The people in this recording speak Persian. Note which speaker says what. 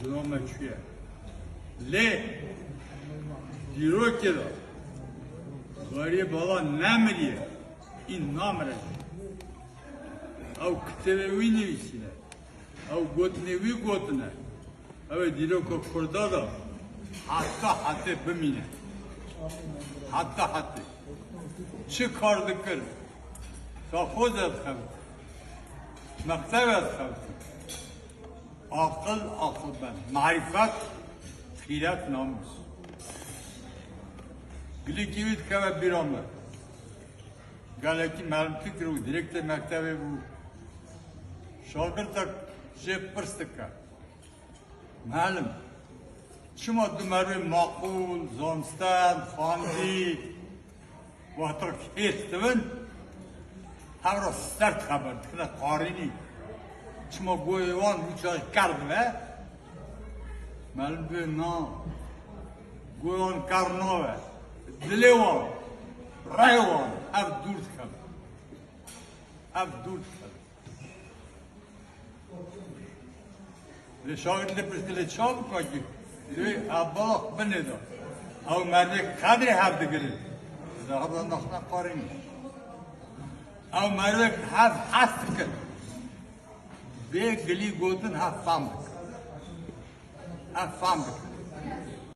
Speaker 1: جنوم چیه؟ لی دیرو که دا غاری بالا نمریه این نامره او کتبوی نویسینه او گوتنوی گوتنه او دیرو که کرده دا حتی بمینه حتی چه کار دکر تا خود از خبت مکتب از خبت عقل بند معرفت خیرت ناموس گلی کیوید که بیرامه گله کی معلوم فکر و دیرکت مکتبه بود شاگرد تک جه پرست کرد معلوم شما دمروی معقول زانستن خواندی و حتی هستون همه را سرد خبر کنه قارینی شما گویوان روچاش کردنه معلوم به نه گویوان کردنه دلیوان رایوان هف دورد کرد به شاگرد لپرسکل چا بکنه که دوی اباق بنده دا او مرده قدر هف دگره زهر نخنا قارینی او مرده هف هست کرد به گلی گوتن هف فهم بکن